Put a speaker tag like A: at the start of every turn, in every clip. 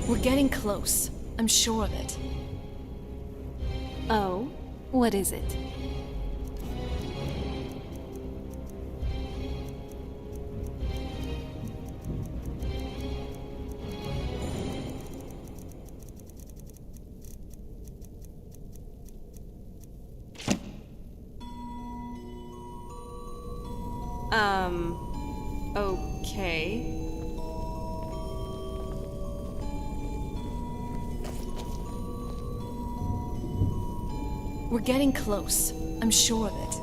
A: We're getting close. I'm sure of it.
B: Oh? What is it?
C: Okay.
A: We're getting close. I'm sure of it.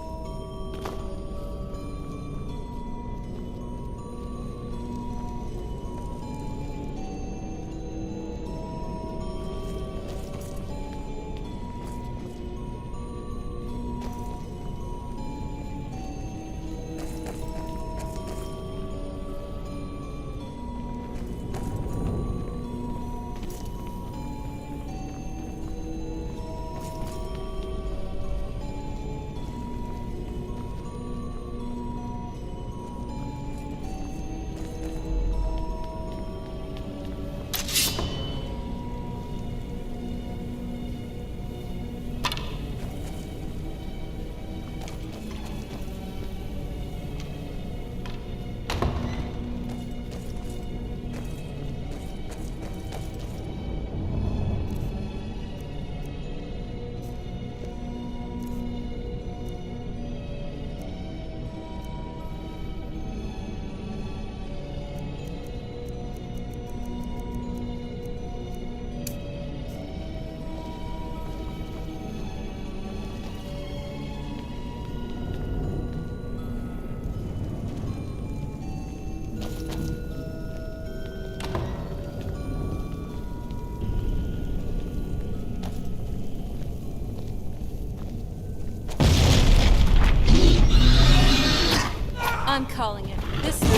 B: I'm calling it. This is...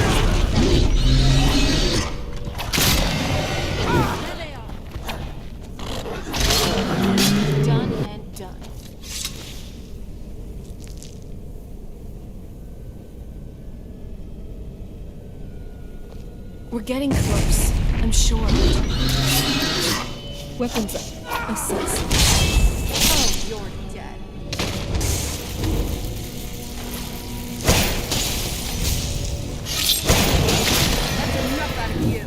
B: There they are. Done and done.
A: We're getting close. I'm sure of it. Weapons up. Assess.
C: Oh, you're dead. That's enough out of you.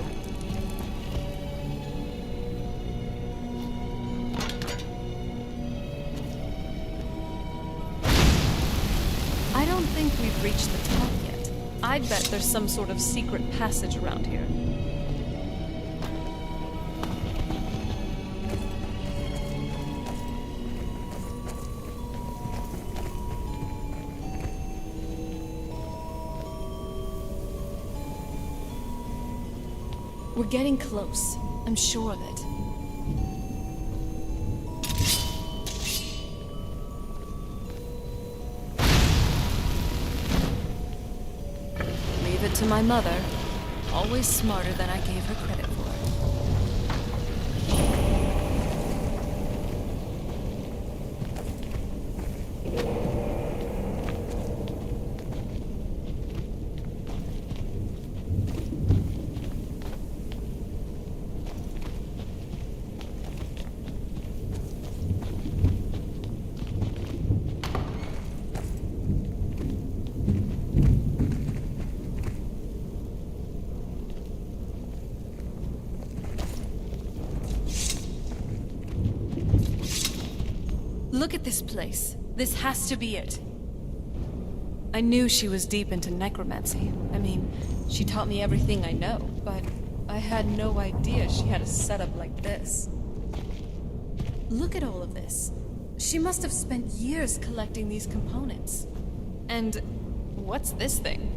B: I don't think we've reached the top yet. I'd bet there's some sort of secret passage around here.
A: We're getting close. I'm sure of it. Leave it to my mother. Always smarter than I gave her credit for. Look at this place. This has to be it. I knew she was deep into necromancy. I mean, she taught me everything I know, but I had no idea she had a setup like this. Look at all of this. She must have spent years collecting these components. And what's this thing?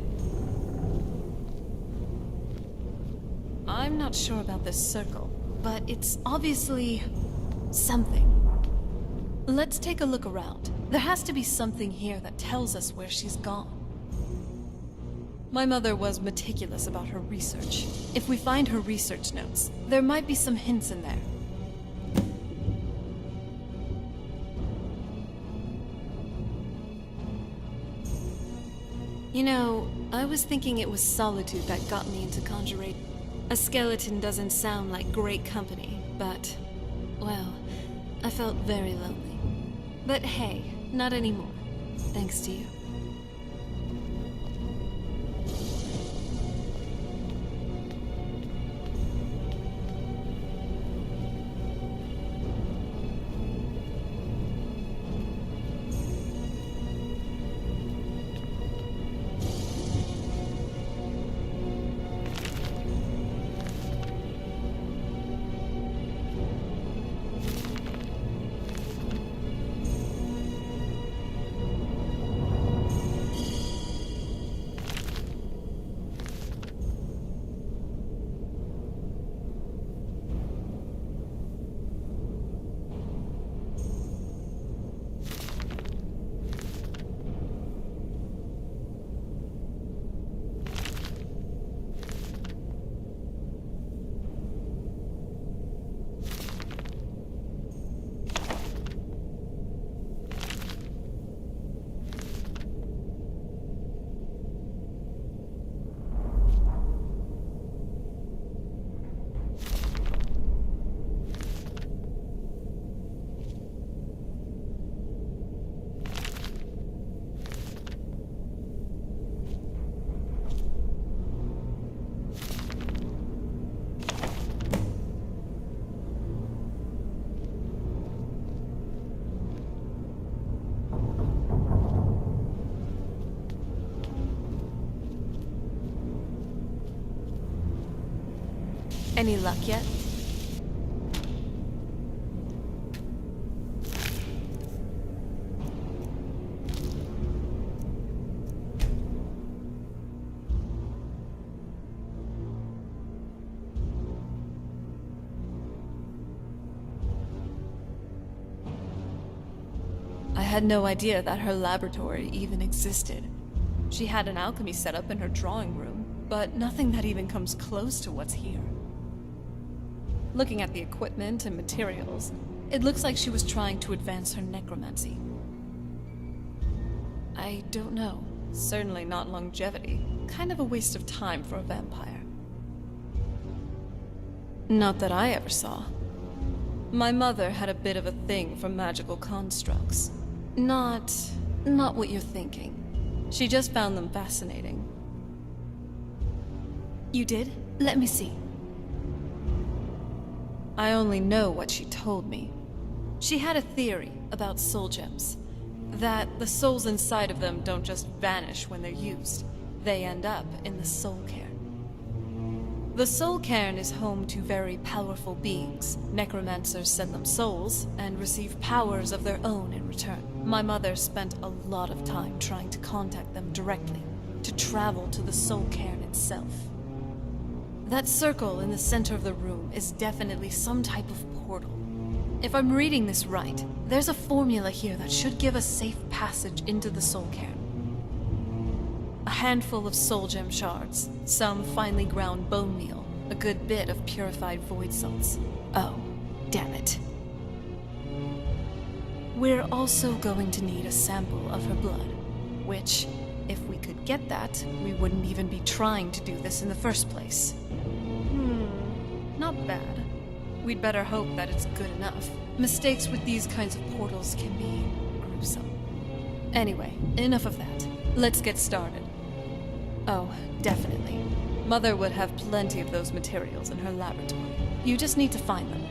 A: I'm not sure about this circle, but it's obviously something. Let's take a look around. There has to be something here that tells us where she's gone. My mother was meticulous about her research. If we find her research notes, there might be some hints in there. You know, I was thinking it was solitude that got me into conjuring. A skeleton doesn't sound like great company, but, well, I felt very lonely. But hey, not anymore. Thanks to you. Any luck yet? I had no idea that her laboratory even existed. She had an alchemy setup in her drawing room, but nothing that even comes close to what's here. Looking at the equipment and materials, it looks like she was trying to advance her necromancy. I don't know. Certainly not longevity. Kind of a waste of time for a vampire. Not that I ever saw. My mother had a bit of a thing for magical constructs. Not what you're thinking. She just found them fascinating. You did? Let me see. I only know what she told me. She had a theory about soul gems. That the souls inside of them don't just vanish when they're used. They end up in the soul cairn. The soul cairn is home to very powerful beings. Necromancers send them souls and receive powers of their own in return. My mother spent a lot of time trying to contact them directly, to travel to the soul cairn itself. That circle in the center of the room is definitely some type of portal. If I'm reading this right, there's a formula here that should give us safe passage into the soul cairn. A handful of soul gem shards, some finely ground bone meal, a good bit of purified void salts. Oh, damn it. We're also going to need a sample of her blood, which, if we could get that, we wouldn't even be trying to do this in the first place. Not bad. We'd better hope that it's good enough. Mistakes with these kinds of portals can be gruesome. Anyway, enough of that. Let's get started. Oh, definitely. Mother would have plenty of those materials in her laboratory. You just need to find them.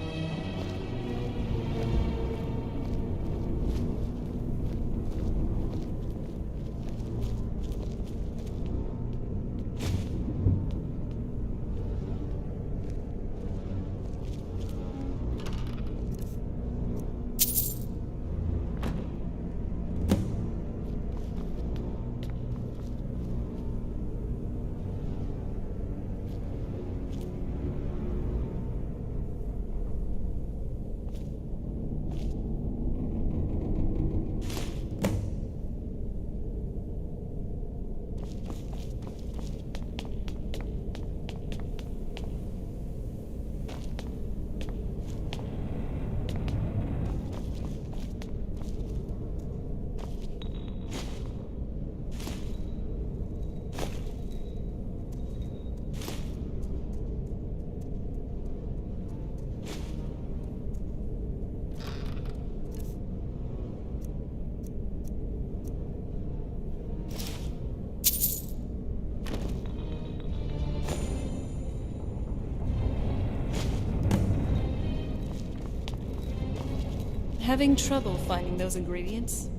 A: Having trouble finding those ingredients?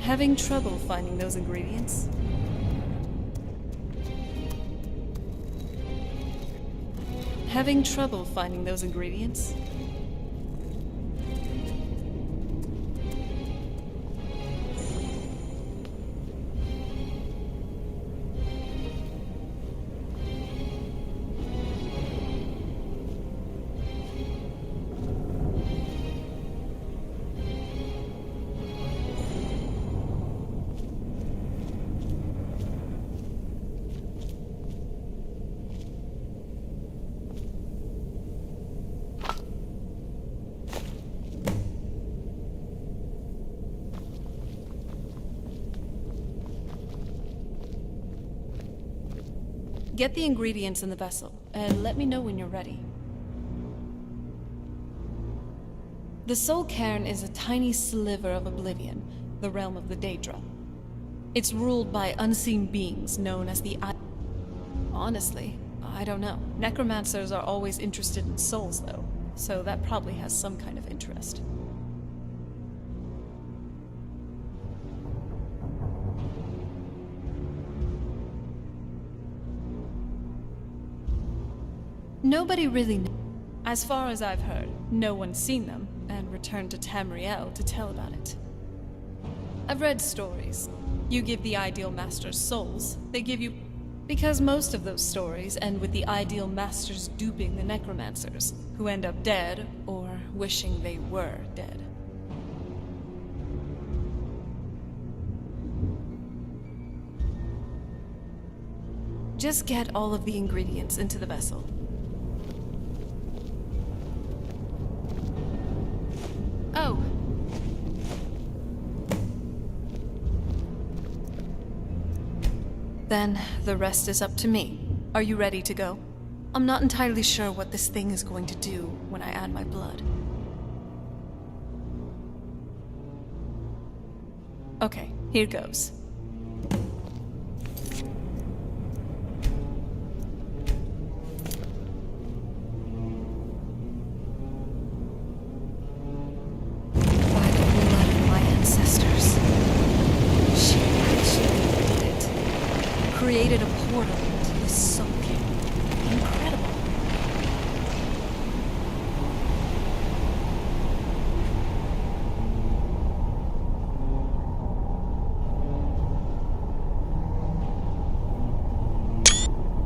A: Having trouble finding those ingredients? Having trouble finding those ingredients? Get the ingredients in the vessel, and let me know when you're ready. The Soul Cairn is a tiny sliver of oblivion, the realm of the Daedra. It's ruled by unseen beings known as the Honestly, I don't know. Necromancers are always interested in souls, though, so that probably has some kind of interest. Nobody really knows. As far as I've heard, no one's seen them, and returned to Tamriel to tell about it. I've read stories. You give the Ideal Masters souls, they give you... Because most of those stories end with the Ideal Masters duping the Necromancers, who end up dead, or wishing they were dead. Just get all of the ingredients into the vessel. Oh. Then the rest is up to me. Are you ready to go? I'm not entirely sure what this thing is going to do when I add my blood. Okay, here goes. Created a portal into the Soul Cairn. Incredible.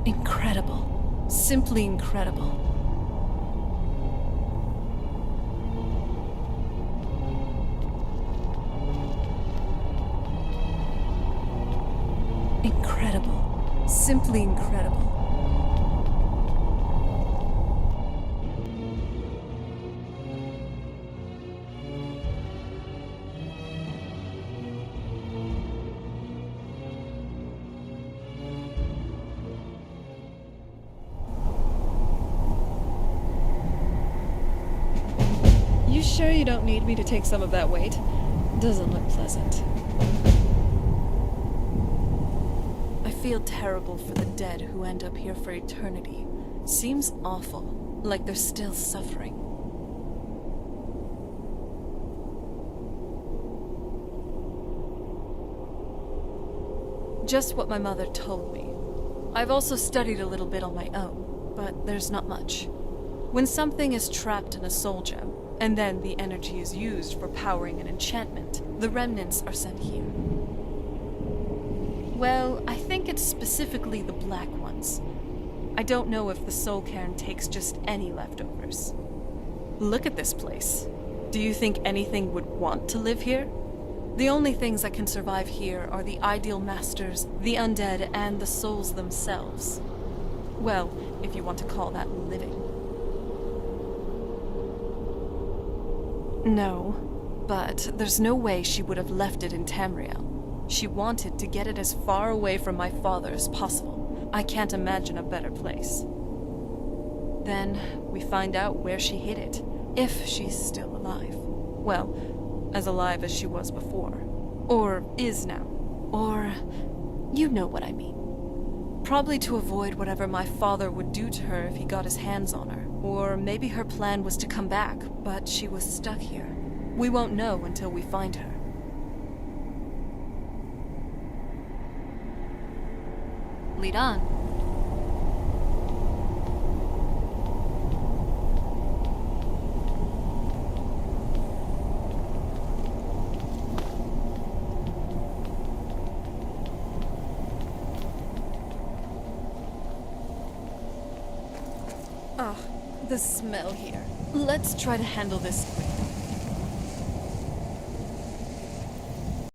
A: Incredible. Simply incredible. Incredible. Simply incredible. You sure you don't need me to take some of that weight? Doesn't look pleasant. I feel terrible for the dead who end up here for eternity. Seems awful, like they're still suffering. Just what my mother told me. I've also studied a little bit on my own, but there's not much. When something is trapped in a soul gem, and then the energy is used for powering an enchantment, the remnants are sent here. Well, I think it's specifically the black ones. I don't know if the Soul Cairn takes just any leftovers. Look at this place. Do you think anything would want to live here? The only things that can survive here are the Ideal Masters, the undead, and the souls themselves. Well, if you want to call that living. No, but there's no way she would have left it in Tamriel. She wanted to get it as far away from my father as possible. I can't imagine a better place. Then we find out where she hid it, if she's still alive. Well, as alive as she was before. Or is now. Or... you know what I mean. Probably to avoid whatever my father would do to her if he got his hands on her. Or maybe her plan was to come back, but she was stuck here. We won't know until we find her. Lead on.
B: The smell here.
A: Let's try to handle this